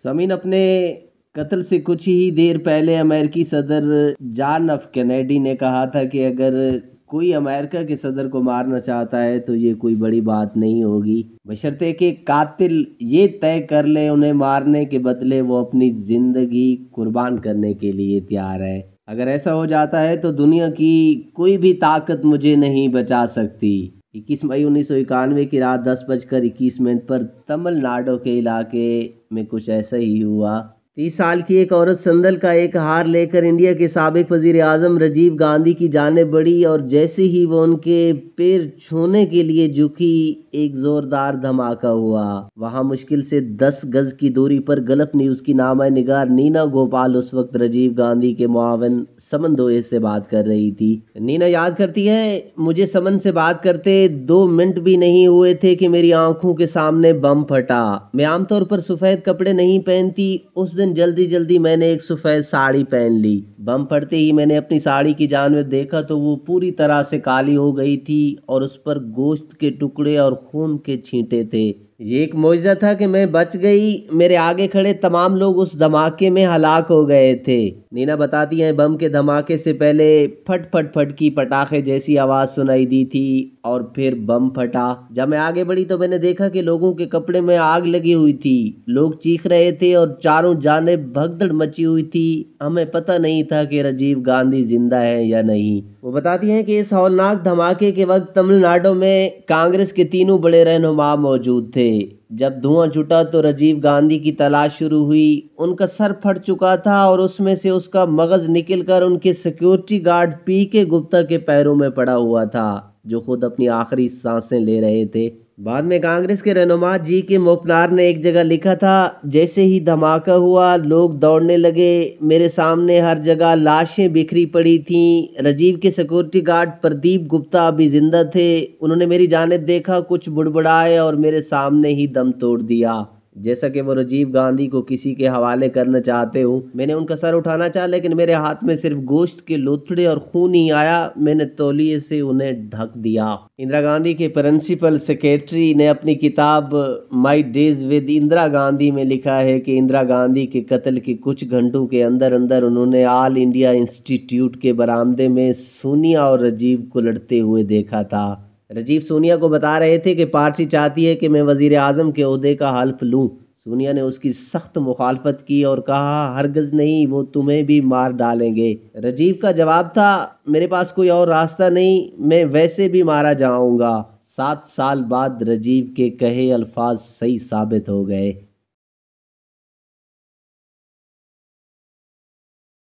समीन, अपने कत्ल से कुछ ही देर पहले अमेरिकी सदर जॉन एफ कैनेडी ने कहा था कि अगर कोई अमेरिका के सदर को मारना चाहता है तो ये कोई बड़ी बात नहीं होगी, बशर्ते कि कातिल ये तय कर ले उन्हें मारने के बदले वो अपनी ज़िंदगी कुर्बान करने के लिए तैयार है। अगर ऐसा हो जाता है तो दुनिया की कोई भी ताकत मुझे नहीं बचा सकती। 21 मई 1991 की रात 10:21 पर तमिलनाडु के इलाके में कुछ ऐसा ही हुआ। 30 साल की एक औरत संदल का एक हार लेकर इंडिया के साबिक वजीर आजम राजीव गांधी की जानिब बढ़ी और जैसे ही वो उनके पैर छूने के लिए झुकी, एक जोरदार धमाका हुआ। वहां मुश्किल से 10 गज की दूरी पर गल्फ न्यूज की नामा निगार नीना गोपाल उस वक्त राजीव गांधी के मुआविन समन दोए से बात कर रही थी। नीना याद करती है, मुझे समन से बात करते 2 मिनट भी नहीं हुए थे कि मेरी आंखों के सामने बम फटा। मैं आमतौर पर सफ़ेद कपड़े नहीं पहनती, उस दिन जल्दी जल्दी मैंने एक सफ़ेद साड़ी पहन ली। बम फटते ही मैंने अपनी साड़ी की जानिब देखा तो वो पूरी तरह से काली हो गई थी और उस पर गोश्त के टुकड़े और खून के छींटे थे। ये एक मौजज़ा था कि मैं बच गई। मेरे आगे खड़े तमाम लोग उस धमाके में हलाक हो गए थे। नीना बताती हैं, बम के धमाके से पहले फट फट फट की पटाखे जैसी आवाज़ सुनाई दी थी और फिर बम फटा। जब मैं आगे बढ़ी तो मैंने देखा कि लोगों के कपड़े में आग लगी हुई थी। लोग चीख रहे थे और चारों जानिब भगदड़ मची हुई थी। हमें पता नहीं था कि राजीव गांधी जिंदा है या नहीं। वो बताती हैं कि इस हौलनाक धमाके के वक्त तमिलनाडु में कांग्रेस के तीनों बड़े रहनुमा मौजूद थे। जब धुआं छूटा तो राजीव गांधी की तलाश शुरू हुई। उनका सर फट चुका था और उसमें से उसका मगज निकलकर उनके सिक्योरिटी गार्ड पीके गुप्ता के पैरों में पड़ा हुआ था, जो खुद अपनी आखिरी सांसें ले रहे थे। बाद में कांग्रेस के रहनुमा जी के मोपनार ने एक जगह लिखा था, जैसे ही धमाका हुआ लोग दौड़ने लगे। मेरे सामने हर जगह लाशें बिखरी पड़ी थीं। राजीव के सिक्योरिटी गार्ड प्रदीप गुप्ता अभी जिंदा थे। उन्होंने मेरी जानिब देखा, कुछ बुड़बुड़ाए और मेरे सामने ही दम तोड़ दिया, जैसा कि वो राजीव गांधी को किसी के हवाले करना चाहते हो। मैंने उनका सर उठाना चाहा लेकिन मेरे हाथ में सिर्फ गोश्त के लोथड़े और खून ही आया। मैंने तौलिए से उन्हें ढक दिया। इंदिरा गांधी के प्रिंसिपल सेक्रेटरी ने अपनी किताब my days with Indira Gandhi में लिखा है कि इंदिरा गांधी के कत्ल के कुछ घंटों के अंदर अंदर उन्होंने ऑल इंडिया इंस्टीट्यूट के बरामदे में सोनिया और राजीव को लड़ते हुए देखा था। राजीव सोनिया को बता रहे थे कि पार्टी चाहती है कि मैं वजीर आजम के ओहदे का हल्फ लूं। सोनिया ने उसकी सख्त मुखालफत की और कहा, हरगिज़ नहीं, वो तुम्हें भी मार डालेंगे। राजीव का जवाब था, मेरे पास कोई और रास्ता नहीं, मैं वैसे भी मारा जाऊंगा। 7 साल बाद राजीव के कहे अल्फाज सही साबित हो गए।